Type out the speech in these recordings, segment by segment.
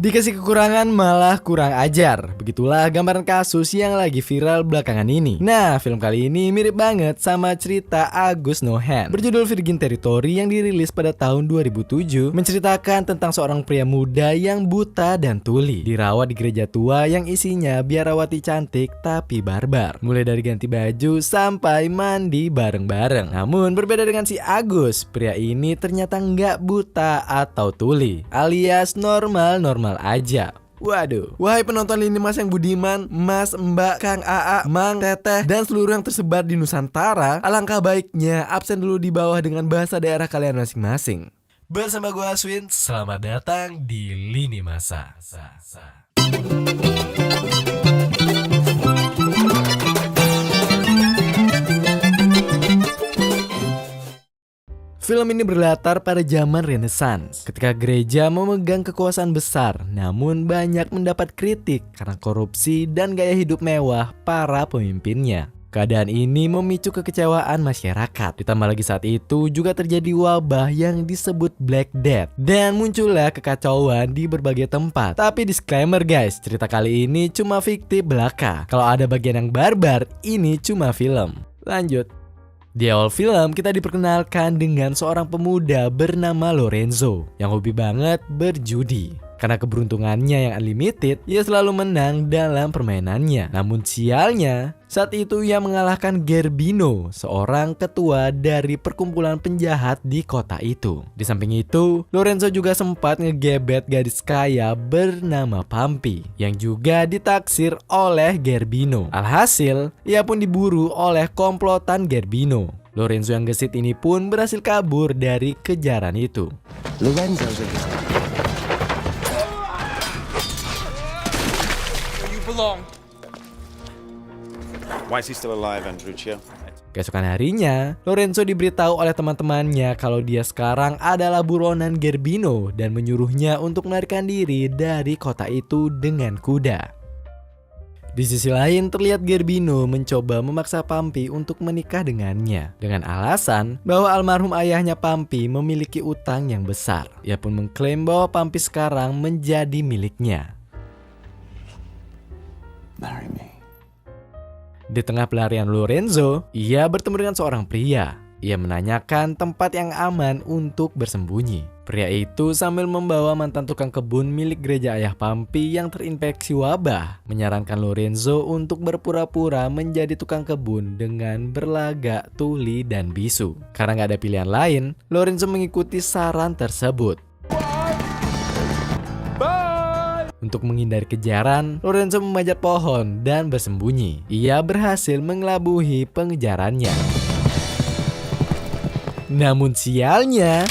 Dikasih kekurangan malah kurang ajar. Begitulah gambaran kasus yang lagi viral belakangan ini. Nah, film kali ini mirip banget sama cerita August No Hand berjudul Virgin Territory yang dirilis pada tahun 2007, menceritakan tentang seorang pria muda yang buta dan tuli, dirawat di gereja tua yang isinya biarawati cantik tapi barbar. Mulai dari ganti baju sampai mandi bareng-bareng. Namun berbeda dengan si Agus, pria ini ternyata nggak buta atau tuli, alias normal aja. Waduh. Wahai penonton Lini Mas yang budiman, Mas, Mbak, Kang AA, Mang, Teteh, dan seluruh yang tersebar di Nusantara, alangkah baiknya absen dulu di bawah dengan bahasa daerah kalian masing-masing. Bersama gue Aswin, selamat datang di Lini Masa. Film ini berlatar pada zaman Renaissance, ketika gereja memegang kekuasaan besar, namun banyak mendapat kritik karena korupsi dan gaya hidup mewah para pemimpinnya. Keadaan ini memicu kekecewaan masyarakat. Ditambah lagi saat itu juga terjadi wabah yang disebut Black Death, dan muncullah kekacauan di berbagai tempat. Tapi disclaimer guys, cerita kali ini cuma fiktif belaka. Kalau ada bagian yang barbar, ini cuma film. Lanjut. Di awal film kita diperkenalkan dengan seorang pemuda bernama Lorenzo yang hobi banget berjudi. Karena keberuntungannya yang unlimited, ia selalu menang dalam permainannya. Namun sialnya, saat itu ia mengalahkan Gerbino, seorang ketua dari perkumpulan penjahat di kota itu. Di samping itu, Lorenzo juga sempat ngegebet gadis kaya bernama Pampi, yang juga ditaksir oleh Gerbino. Alhasil, ia pun diburu oleh komplotan Gerbino. Lorenzo yang gesit ini pun berhasil kabur dari kejaran itu. Lorenzo. Why is he still alive, Andruccio? Keesokan harinya, Lorenzo diberitahu oleh teman-temannya kalau dia sekarang adalah buronan Gerbino dan menyuruhnya untuk melarikan diri dari kota itu dengan kuda. Di sisi lain, terlihat Gerbino mencoba memaksa Pampi untuk menikah dengannya dengan alasan bahwa almarhum ayahnya Pampi memiliki utang yang besar. Ia pun mengklaim bahwa Pampi sekarang menjadi miliknya. Marry me. Di tengah pelarian Lorenzo, ia bertemu dengan seorang pria. Ia menanyakan tempat yang aman untuk bersembunyi. Pria itu sambil membawa mantan tukang kebun milik gereja ayah Pampi yang terinfeksi wabah, menyarankan Lorenzo untuk berpura-pura menjadi tukang kebun dengan berlagak tuli dan bisu. Karena nggak ada pilihan lain, Lorenzo mengikuti saran tersebut. Untuk menghindari kejaran, Lorenzo memanjat pohon dan bersembunyi. Ia berhasil mengelabuhi pengejarannya. Namun sialnya,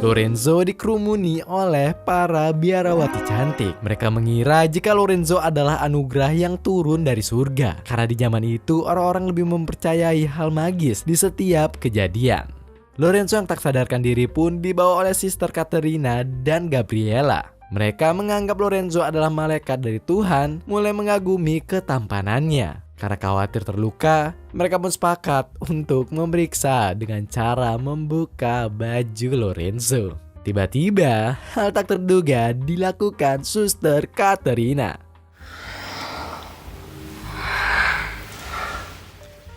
Lorenzo dikerumuni oleh para biarawati cantik. Mereka mengira jika Lorenzo adalah anugerah yang turun dari surga, karena di zaman itu orang-orang lebih mempercayai hal magis di setiap kejadian. Lorenzo yang tak sadarkan diri pun dibawa oleh Sister Caterina dan Gabriela. Mereka menganggap Lorenzo adalah malaikat dari Tuhan, mulai mengagumi ketampanannya. Karena khawatir terluka, mereka pun sepakat untuk memeriksa dengan cara membuka baju Lorenzo. Tiba-tiba, hal tak terduga dilakukan Suster Caterina.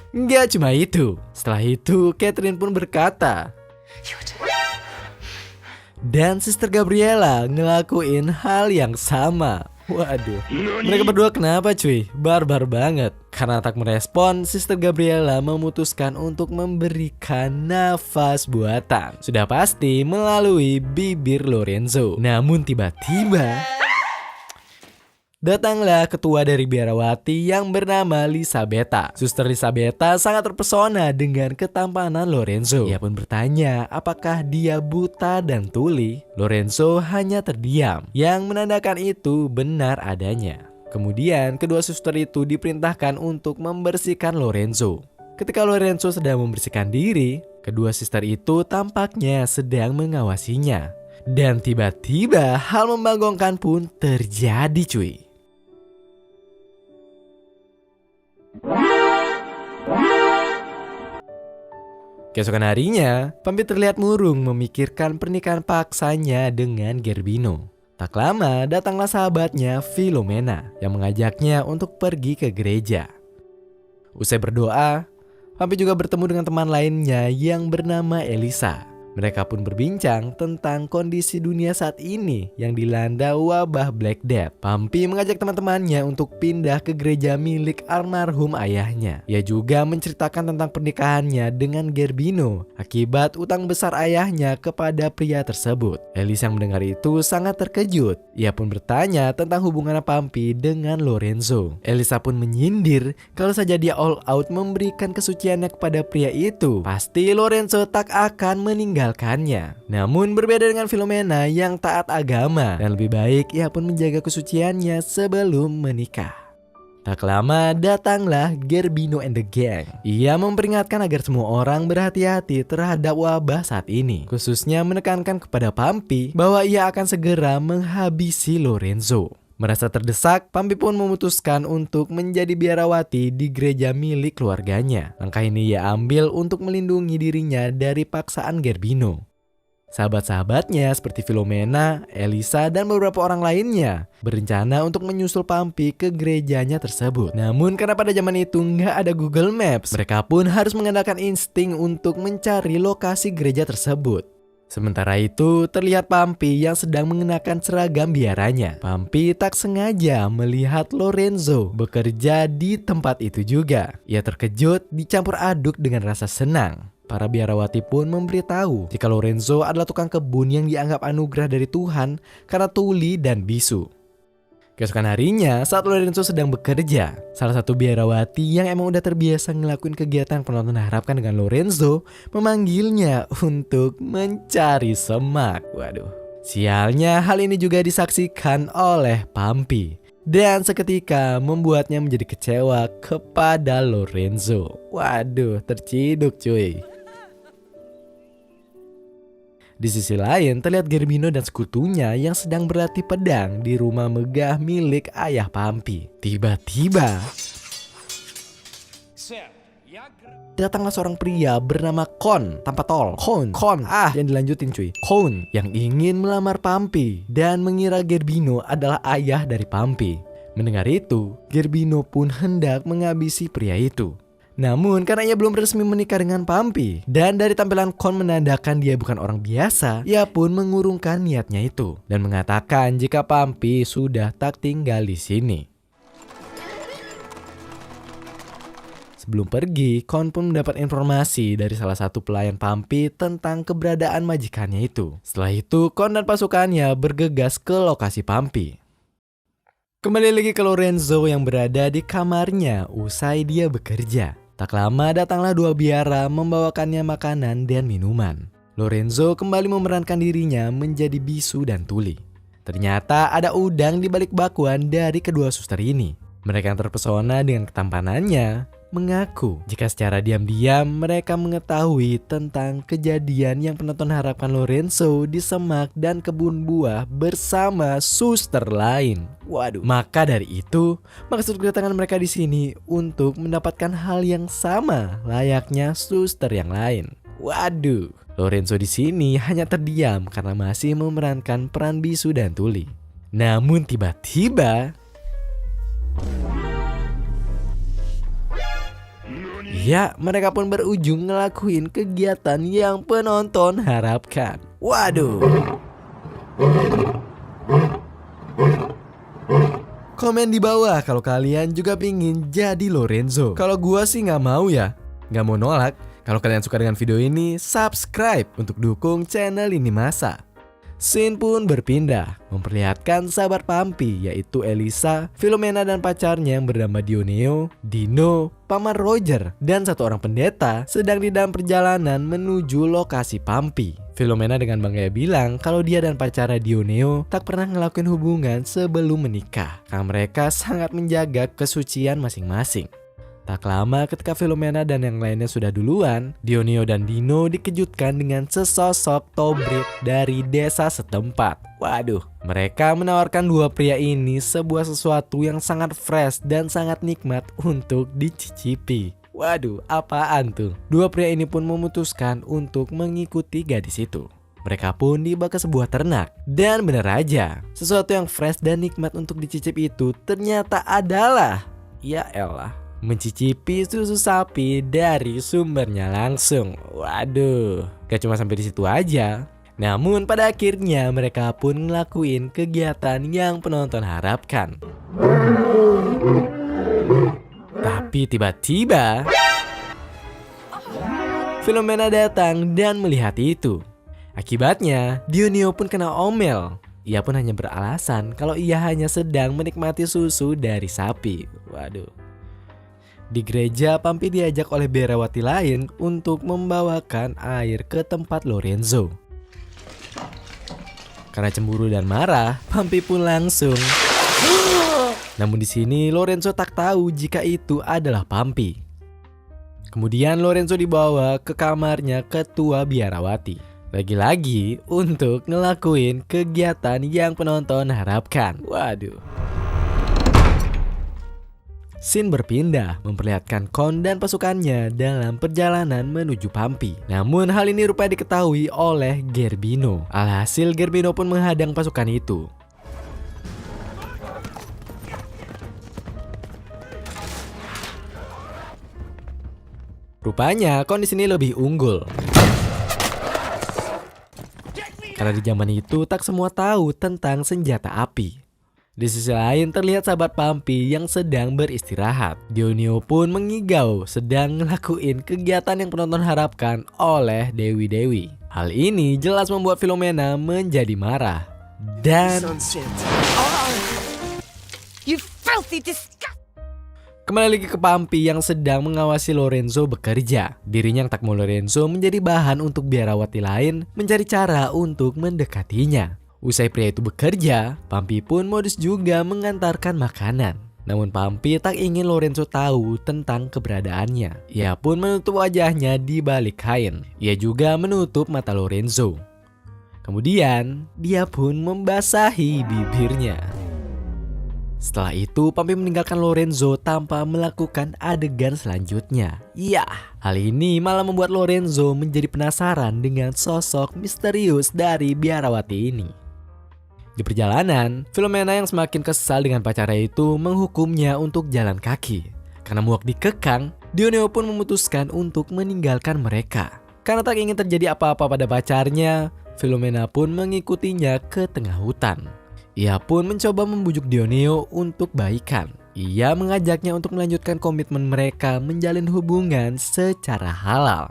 Nggak cuma itu, setelah itu Catherine pun berkata, dan Sister Gabriela ngelakuin hal yang sama. Waduh, mereka berdua kenapa cuy? Barbar banget. Karena tak merespon, Sister Gabriela memutuskan untuk memberikan nafas buatan. Sudah pasti melalui bibir Lorenzo. Namun tiba-tiba datanglah ketua dari biarawati yang bernama Lisabetta. Suster Lisabetta sangat terpesona dengan ketampanan Lorenzo. Ia pun bertanya apakah dia buta dan tuli. Lorenzo hanya terdiam, yang menandakan itu benar adanya. Kemudian kedua suster itu diperintahkan untuk membersihkan Lorenzo. Ketika Lorenzo sedang membersihkan diri, kedua suster itu tampaknya sedang mengawasinya. Dan tiba-tiba hal membanggongkan pun terjadi cuy. Keesokan harinya, Pampi terlihat murung memikirkan pernikahan paksanya dengan Gerbino. Tak lama datanglah sahabatnya Philomena yang mengajaknya untuk pergi ke gereja. Usai berdoa, Pampi juga bertemu dengan teman lainnya yang bernama Elisa. Mereka pun berbincang tentang kondisi dunia saat ini yang dilanda wabah Black Death. Pampi mengajak teman-temannya untuk pindah ke gereja milik almarhum ayahnya. Ia juga menceritakan tentang pernikahannya dengan Gerbino akibat utang besar ayahnya kepada pria tersebut. Elisa yang mendengar itu sangat terkejut. Ia pun bertanya tentang hubungan Pampi dengan Lorenzo. Elisa pun menyindir kalau saja dia all out memberikan kesuciannya kepada pria itu, pasti Lorenzo tak akan meninggalkannya. Namun berbeda dengan Philomena yang taat agama, dan lebih baik ia pun menjaga kesuciannya sebelum menikah. Tak lama datanglah Gerbino and the Gang. Ia memperingatkan agar semua orang berhati-hati terhadap wabah saat ini, khususnya menekankan kepada Pampi bahwa ia akan segera menghabisi Lorenzo. Merasa terdesak, Pampi pun memutuskan untuk menjadi biarawati di gereja milik keluarganya. Langkah ini ia ambil untuk melindungi dirinya dari paksaan Gerbino. Sahabat-sahabatnya seperti Philomena, Elisa, dan beberapa orang lainnya berencana untuk menyusul Pampi ke gerejanya tersebut. Namun karena pada zaman itu nggak ada Google Maps, mereka pun harus mengandalkan insting untuk mencari lokasi gereja tersebut. Sementara itu, terlihat Pampi yang sedang mengenakan seragam biaranya. Pampi tak sengaja melihat Lorenzo bekerja di tempat itu juga. Ia terkejut dicampur aduk dengan rasa senang. Para biarawati pun memberitahu jika Lorenzo adalah tukang kebun yang dianggap anugerah dari Tuhan karena tuli dan bisu. Keesokan harinya, saat Lorenzo sedang bekerja, salah satu biarawati yang emang udah terbiasa ngelakuin kegiatan penonton harapkan dengan Lorenzo memanggilnya untuk mencari semak. Waduh, sialnya hal ini juga disaksikan oleh Pampi dan seketika membuatnya menjadi kecewa kepada Lorenzo. Waduh, terciduk cuy. Di sisi lain, terlihat Gerbino dan sekutunya yang sedang berlatih pedang di rumah megah milik ayah Pampi. Tiba-tiba, datanglah seorang pria bernama Kon tanpa tol. Kon, yang dilanjutin cuy. Kon yang ingin melamar Pampi dan mengira Gerbino adalah ayah dari Pampi. Mendengar itu, Gerbino pun hendak menghabisi pria itu. Namun karena ia belum resmi menikah dengan Pampi dan dari tampilan Kon menandakan dia bukan orang biasa, ia pun mengurungkan niatnya itu dan mengatakan jika Pampi sudah tak tinggal di sini. Sebelum pergi, Kon pun mendapat informasi dari salah satu pelayan Pampi tentang keberadaan majikannya itu. Setelah itu, Kon dan pasukannya bergegas ke lokasi Pampi. Kembali lagi ke Lorenzo yang berada di kamarnya usai dia bekerja. Tak lama datanglah dua biara membawakannya makanan dan minuman. Lorenzo kembali memerankan dirinya menjadi bisu dan tuli. Ternyata ada udang di balik bakwan dari kedua suster ini. Mereka yang terpesona dengan ketampanannya mengaku jika secara diam-diam mereka mengetahui tentang kejadian yang penonton harapkan Lorenzo di semak dan kebun buah bersama suster lain. Waduh, maka dari itu maksud kedatangan mereka di sini untuk mendapatkan hal yang sama layaknya suster yang lain. Waduh, Lorenzo di sini hanya terdiam karena masih memerankan peran bisu dan tuli. Namun tiba-tiba ya, mereka pun berujung ngelakuin kegiatan yang penonton harapkan. Waduh. Komen di bawah kalau kalian juga pingin jadi Lorenzo. Kalau gua sih nggak mau ya, nggak mau nolak. Kalau kalian suka dengan video ini, subscribe untuk dukung channel ini masa. Scene pun berpindah, memperlihatkan sahabat Pampi yaitu Elisa, Philomena dan pacarnya yang bernama Dioneo, Dino, Paman Roger, dan satu orang pendeta sedang di dalam perjalanan menuju lokasi Pampi. Philomena dengan bangga bilang kalau dia dan pacarnya Dioneo tak pernah ngelakuin hubungan sebelum menikah, karena mereka sangat menjaga kesucian masing-masing. Tak lama ketika Philomena dan yang lainnya sudah duluan, Dioneo dan Dino dikejutkan dengan sesosok tobrit dari desa setempat. Waduh, mereka menawarkan dua pria ini sebuah sesuatu yang sangat fresh dan sangat nikmat untuk dicicipi. Waduh, apaan tuh? Dua pria ini pun memutuskan untuk mengikuti gadis itu. Mereka pun dibawa ke sebuah ternak. Dan bener aja, sesuatu yang fresh dan nikmat untuk dicicip itu ternyata adalah, ya elah, mencicipi susu sapi dari sumbernya langsung. Waduh, gak cuma sampai di situ aja. Namun pada akhirnya mereka pun ngelakuin kegiatan yang penonton harapkan. Tapi tiba-tiba Philomena datang dan melihat itu. Akibatnya Dioneo pun kena omel. Ia pun hanya beralasan kalau ia hanya sedang menikmati susu dari sapi. Waduh. Di gereja, Pampi diajak oleh biarawati lain untuk membawakan air ke tempat Lorenzo. Karena cemburu dan marah, Pampi pun langsung. Namun di sini Lorenzo tak tahu jika itu adalah Pampi. Kemudian Lorenzo dibawa ke kamarnya ketua biarawati. Lagi-lagi untuk ngelakuin kegiatan yang penonton harapkan. Waduh. Scene berpindah memperlihatkan Kon dan pasukannya dalam perjalanan menuju Pampi. Namun hal ini rupanya diketahui oleh Gerbino. Alhasil Gerbino pun menghadang pasukan itu. Rupanya Kon di sini lebih unggul. Karena di zaman itu tak semua tahu tentang senjata api. Di sisi lain terlihat sahabat Pampi yang sedang beristirahat. Dioneo pun mengigau sedang ngelakuin kegiatan yang penonton harapkan oleh dewi-dewi. Hal ini jelas membuat Philomena menjadi marah. Dan You filthy disgust! kembali lagi ke Pampi yang sedang mengawasi Lorenzo bekerja. Dirinya yang tak mau Lorenzo menjadi bahan untuk biarawati lain mencari cara untuk mendekatinya. Usai pria itu bekerja, Pampi pun modus juga mengantarkan makanan. Namun Pampi tak ingin Lorenzo tahu tentang keberadaannya. Ia pun menutup wajahnya di balik kain. Ia juga menutup mata Lorenzo. Kemudian, dia pun membasahi bibirnya. Setelah itu, Pampi meninggalkan Lorenzo tanpa melakukan adegan selanjutnya. Ya, hal ini malah membuat Lorenzo menjadi penasaran dengan sosok misterius dari biarawati ini. Di perjalanan, Philomena yang semakin kesal dengan pacarnya itu menghukumnya untuk jalan kaki. Karena muak dikekang, Dioneo pun memutuskan untuk meninggalkan mereka. Karena tak ingin terjadi apa-apa pada pacarnya, Philomena pun mengikutinya ke tengah hutan. Ia pun mencoba membujuk Dioneo untuk baikan. Ia mengajaknya untuk melanjutkan komitmen mereka menjalin hubungan secara halal.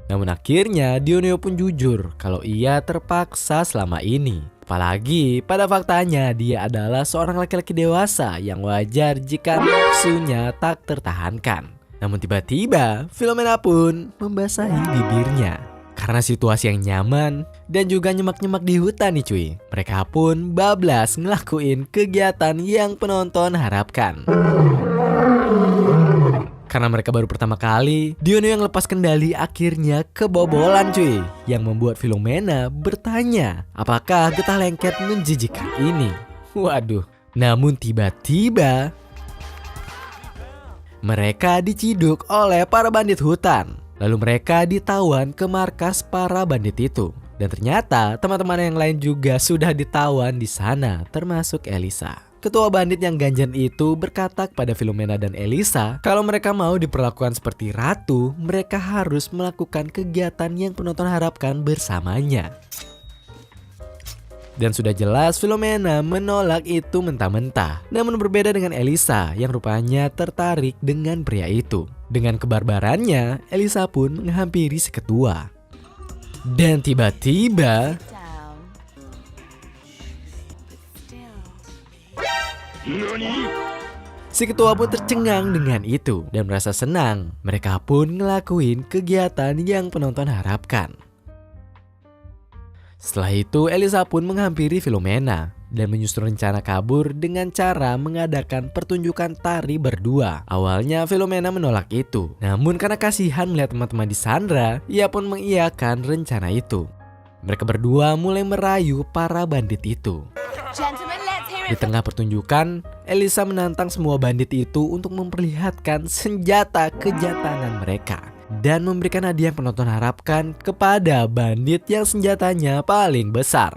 Namun akhirnya Dioneo pun jujur kalau ia terpaksa selama ini. Apalagi pada faktanya dia adalah seorang laki-laki dewasa yang wajar jika nafsunya tak tertahankan. Namun tiba-tiba Philomena pun membasahi bibirnya. Karena situasi yang nyaman dan juga nyemak-nyemak di hutan nih cuy. Mereka pun bablas ngelakuin kegiatan yang penonton harapkan. Karena mereka baru pertama kali, Dioneo yang lepas kendali akhirnya kebobolan cuy. Yang membuat Philomena bertanya, apakah getah lengket menjijikan ini? Waduh, namun tiba-tiba mereka diciduk oleh para bandit hutan. Lalu mereka ditawan ke markas para bandit itu. Dan ternyata teman-teman yang lain juga sudah ditawan di sana, termasuk Elisa. Ketua bandit yang ganjan itu berkata kepada Philomena dan Elisa kalau mereka mau diperlakukan seperti ratu, mereka harus melakukan kegiatan yang penonton harapkan bersamanya. Dan sudah jelas Philomena menolak itu mentah-mentah. Namun berbeda dengan Elisa yang rupanya tertarik dengan pria itu. Dengan kebarbarannya, Elisa pun menghampiri si ketua. Dan tiba-tiba si ketua pun tercengang dengan itu dan merasa senang. Mereka pun ngelakuin kegiatan yang penonton harapkan. Setelah itu Elisa pun menghampiri Philomena dan menyusun rencana kabur dengan cara mengadakan pertunjukan tari berdua. Awalnya Philomena menolak itu. Namun karena kasihan melihat teman-teman disandra, ia pun mengiyakan rencana itu. Mereka berdua mulai merayu para bandit itu. Di tengah pertunjukan, Elisa menantang semua bandit itu untuk memperlihatkan senjata kejantanan mereka dan memberikan hadiah yang penonton harapkan kepada bandit yang senjatanya paling besar.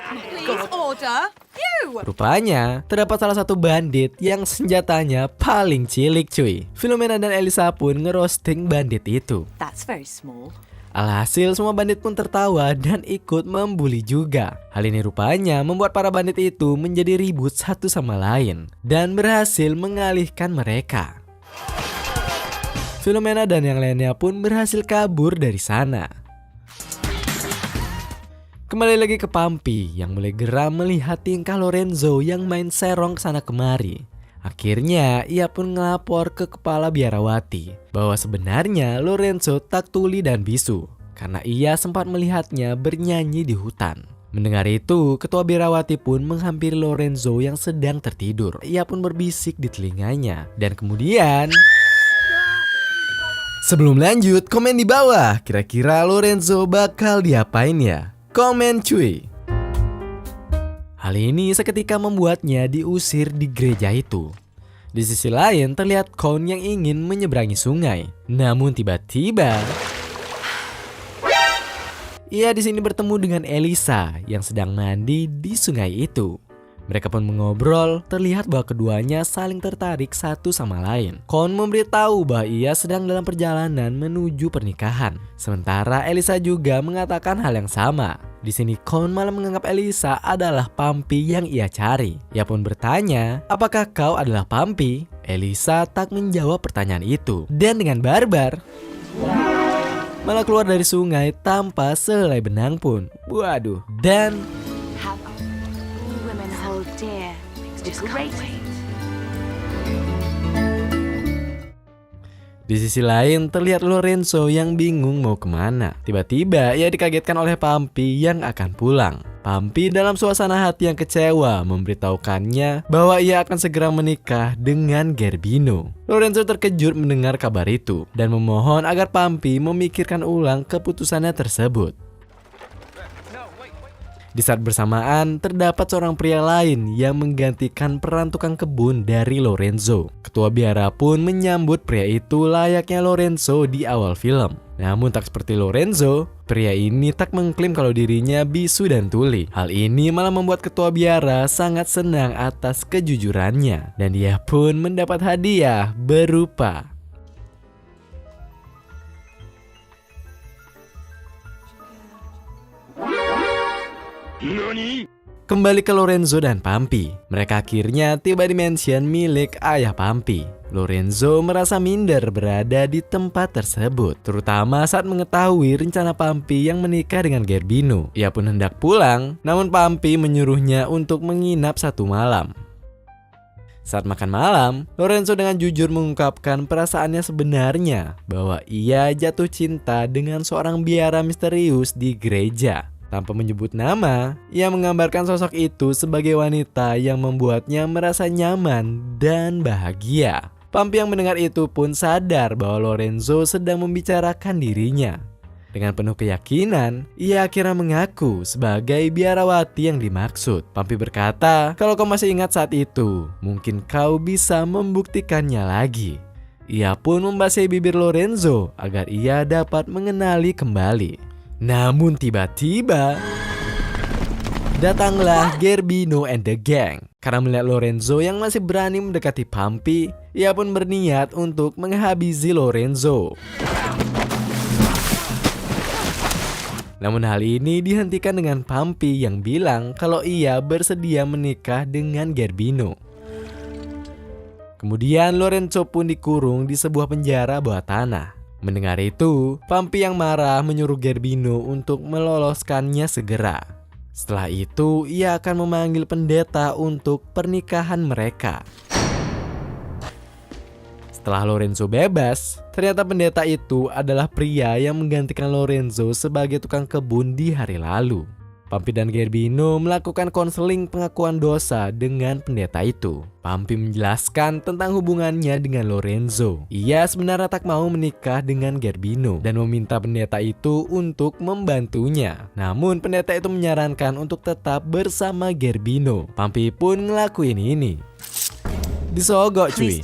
Please order. You. Rupanya, terdapat salah satu bandit yang senjatanya paling cilik cuy. Philomena dan Elisa pun ngerosting bandit itu. That's very small. Alhasil semua bandit pun tertawa dan ikut membuli juga. Hal ini rupanya membuat para bandit itu menjadi ribut satu sama lain dan berhasil mengalihkan mereka. Philomena dan yang lainnya pun berhasil kabur dari sana. Kembali lagi ke Pampi yang mulai geram melihat tingkah Lorenzo yang main serong kesana kemari. Akhirnya ia pun ngelapor ke kepala biarawati bahwa sebenarnya Lorenzo tak tuli dan bisu karena ia sempat melihatnya bernyanyi di hutan. Mendengar itu, ketua biarawati pun menghampiri Lorenzo yang sedang tertidur. Ia pun berbisik di telinganya dan kemudian... Sebelum lanjut, komen di bawah. Kira-kira Lorenzo bakal diapain ya? Komen cuy. Hal ini seketika membuatnya diusir di gereja itu. Di sisi lain terlihat Count yang ingin menyeberangi sungai. Namun tiba-tiba ia di sini bertemu dengan Elisa yang sedang mandi di sungai itu. Mereka pun mengobrol, terlihat bahwa keduanya saling tertarik satu sama lain. Count memberitahu bahwa ia sedang dalam perjalanan menuju pernikahan. Sementara Elisa juga mengatakan hal yang sama. Di sini Count malah menganggap Elisa adalah Pampi yang ia cari. Ia pun bertanya, apakah kau adalah Pampi? Elisa tak menjawab pertanyaan itu. Dan dengan barbar, malah keluar dari sungai tanpa sehelai benang pun. Waduh. Dan Have all women hold dear with great. di sisi lain terlihat Lorenzo yang bingung mau kemana. Tiba-tiba ia dikagetkan oleh Pampi yang akan pulang. Pampi dalam suasana hati yang kecewa memberitahukannya bahwa ia akan segera menikah dengan Gerbino. Lorenzo terkejut mendengar kabar itu dan memohon agar Pampi memikirkan ulang keputusannya tersebut. Di saat bersamaan, terdapat seorang pria lain yang menggantikan peran tukang kebun dari Lorenzo. Ketua biara pun menyambut pria itu layaknya Lorenzo di awal film. Namun tak seperti Lorenzo, pria ini tak mengklaim kalau dirinya bisu dan tuli. Hal ini malah membuat ketua biara sangat senang atas kejujurannya. Dan dia pun mendapat hadiah berupa kembali ke Lorenzo dan Pampi. Mereka akhirnya tiba di mansion milik ayah Pampi. Lorenzo merasa minder berada di tempat tersebut, terutama saat mengetahui rencana Pampi yang menikah dengan Gerbino. Ia pun hendak pulang, namun Pampi menyuruhnya untuk menginap satu malam. Saat makan malam, Lorenzo dengan jujur mengungkapkan perasaannya sebenarnya bahwa ia jatuh cinta dengan seorang biara misterius di gereja. Tanpa menyebut nama, ia menggambarkan sosok itu sebagai wanita yang membuatnya merasa nyaman dan bahagia. Pampi yang mendengar itu pun sadar bahwa Lorenzo sedang membicarakan dirinya. Dengan penuh keyakinan, ia akhirnya mengaku sebagai biarawati yang dimaksud. Pampi berkata, kalau kau masih ingat saat itu, mungkin kau bisa membuktikannya lagi. Ia pun membasahi bibir Lorenzo agar ia dapat mengenali kembali. Namun tiba-tiba datanglah Gerbino and the gang. Karena melihat Lorenzo yang masih berani mendekati Pampi, ia pun berniat untuk menghabisi Lorenzo. Namun hal ini dihentikan dengan Pampi yang bilang kalau ia bersedia menikah dengan Gerbino. Kemudian Lorenzo pun dikurung di sebuah penjara bawah tanah. Mendengar itu, Pampi yang marah menyuruh Gerbino untuk meloloskannya segera. Setelah itu, ia akan memanggil pendeta untuk pernikahan mereka. Setelah Lorenzo bebas, ternyata pendeta itu adalah pria yang menggantikan Lorenzo sebagai tukang kebun di hari lalu. Pumpy dan Gerbino melakukan konseling pengakuan dosa dengan pendeta itu. Pumpy menjelaskan tentang hubungannya dengan Lorenzo. Ia sebenarnya tak mau menikah dengan Gerbino dan meminta pendeta itu untuk membantunya. Namun pendeta itu menyarankan untuk tetap bersama Gerbino. Pumpy pun ngelakuin ini. Disogok cuy.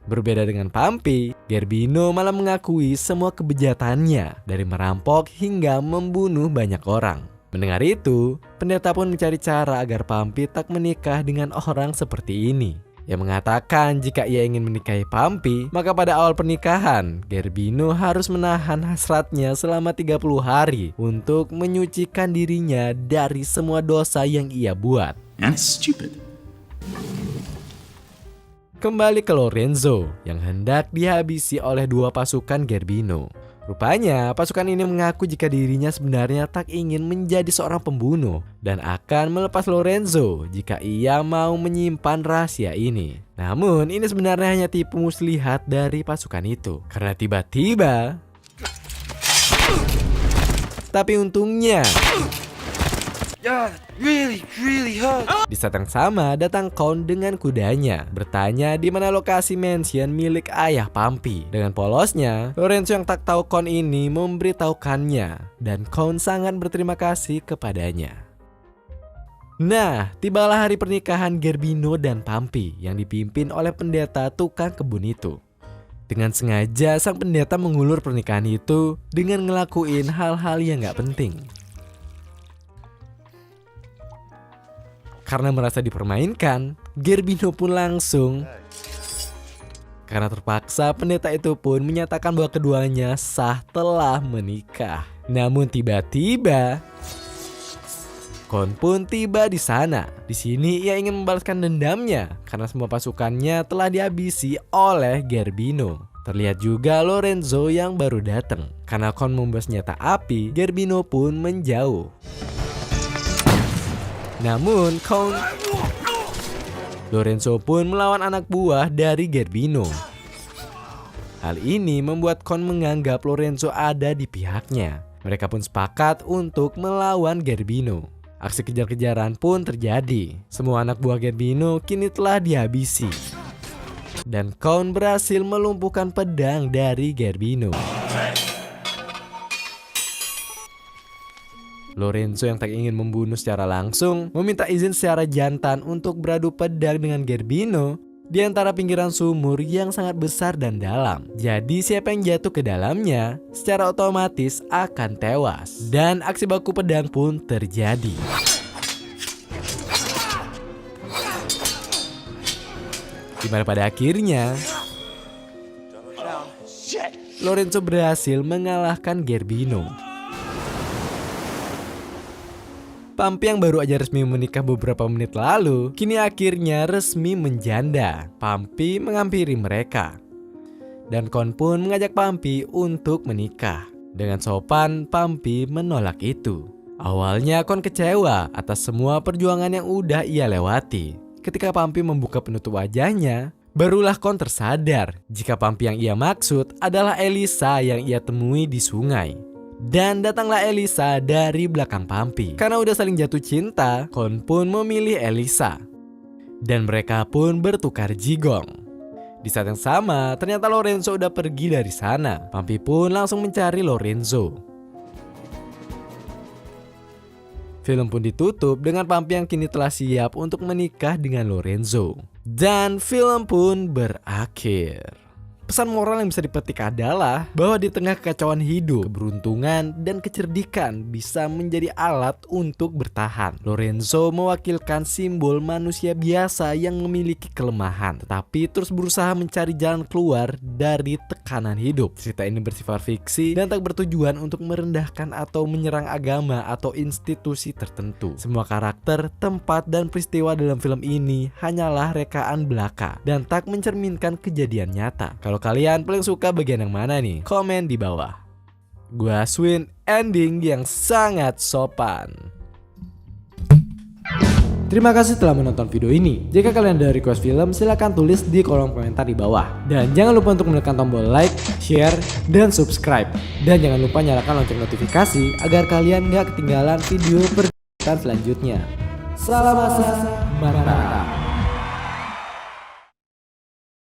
Berbeda dengan Pumpy, Gerbino malah mengakui semua kebejatannya, dari merampok hingga membunuh banyak orang. Mendengar itu, pendeta pun mencari cara agar Pumpy tak menikah dengan orang seperti ini. Ia mengatakan jika ia ingin menikahi Pumpy, maka pada awal pernikahan, Gerbino harus menahan hasratnya selama 30 hari untuk menyucikan dirinya dari semua dosa yang ia buat. And it's stupid. Kembali ke Lorenzo yang hendak dihabisi oleh dua pasukan Gerbino. Rupanya pasukan ini mengaku jika dirinya sebenarnya tak ingin menjadi seorang pembunuh dan akan melepas Lorenzo jika ia mau menyimpan rahasia ini. Namun ini sebenarnya hanya tipu muslihat dari pasukan itu. Karena tiba-tiba, tapi untungnya di saat yang sama datang Count dengan kudanya, bertanya di mana lokasi mansion milik ayah Pumpy. Dengan polosnya, Lorenzo yang tak tahu Count ini memberitahukannya dan Count sangat berterima kasih kepadanya. Nah, tibalah hari pernikahan Gerbino dan Pumpy yang dipimpin oleh pendeta tukang kebun itu. Dengan sengaja sang pendeta mengulur pernikahan itu dengan ngelakuin hal-hal yang gak penting. Karena merasa dipermainkan, Gerbino pun langsung. Karena terpaksa, pendeta itu pun menyatakan bahwa keduanya sah telah menikah. Namun tiba-tiba, Count pun tiba di sana. Di sini ia ingin membalaskan dendamnya karena semua pasukannya telah dihabisi oleh Gerbino. Terlihat juga Lorenzo yang baru datang. Karena Count membawa senjata api, Gerbino pun menjauh. Namun Lorenzo pun melawan anak buah dari Gerbino. Hal ini membuat Count menganggap Lorenzo ada di pihaknya. Mereka pun sepakat untuk melawan Gerbino. Aksi kejar-kejaran pun terjadi. Semua anak buah Gerbino kini telah dihabisi. Dan Count berhasil melumpuhkan pedang dari Gerbino. Lorenzo yang tak ingin membunuh secara langsung meminta izin secara jantan untuk beradu pedang dengan Gerbino di antara pinggiran sumur yang sangat besar dan dalam. Jadi siapa yang jatuh ke dalamnya secara otomatis akan tewas. Dan aksi baku pedang pun terjadi. Dimana pada akhirnya Lorenzo berhasil mengalahkan Gerbino. Pumpy yang baru aja resmi menikah beberapa menit lalu, kini akhirnya resmi menjanda. Pumpy menghampiri mereka. Dan Count pun mengajak Pumpy untuk menikah. Dengan sopan, Pumpy menolak itu. Awalnya Count kecewa atas semua perjuangan yang udah ia lewati. Ketika Pumpy membuka penutup wajahnya, barulah Count tersadar jika Pumpy yang ia maksud adalah Elisa yang ia temui di sungai. Dan datanglah Elisa dari belakang Pumpy. Karena udah saling jatuh cinta, Count pun memilih Elisa. Dan mereka pun bertukar jigong. Di saat yang sama, ternyata Lorenzo udah pergi dari sana. Pumpy pun langsung mencari Lorenzo. Film pun ditutup dengan Pumpy yang kini telah siap untuk menikah dengan Lorenzo. Dan film pun berakhir. Pesan moral yang bisa dipetik adalah bahwa di tengah kekacauan hidup, keberuntungan dan kecerdikan bisa menjadi alat untuk bertahan. Lorenzo mewakilkan simbol manusia biasa yang memiliki kelemahan, tetapi terus berusaha mencari jalan keluar dari tekanan hidup. Cerita ini bersifat fiksi dan tak bertujuan untuk merendahkan atau menyerang agama atau institusi tertentu. Semua karakter, tempat, dan peristiwa dalam film ini hanyalah rekaan belaka dan tak mencerminkan kejadian nyata. Kalau kalian paling suka bagian yang mana nih? Komen di bawah. Gua Swin ending yang sangat sopan. Terima kasih telah menonton video ini. Jika kalian ada request film, silahkan tulis di kolom komentar di bawah. Dan jangan lupa untuk menekan tombol like, share, dan subscribe. Dan jangan lupa nyalakan lonceng notifikasi agar kalian gak ketinggalan video perjalanan selanjutnya. Salam masak, mantap.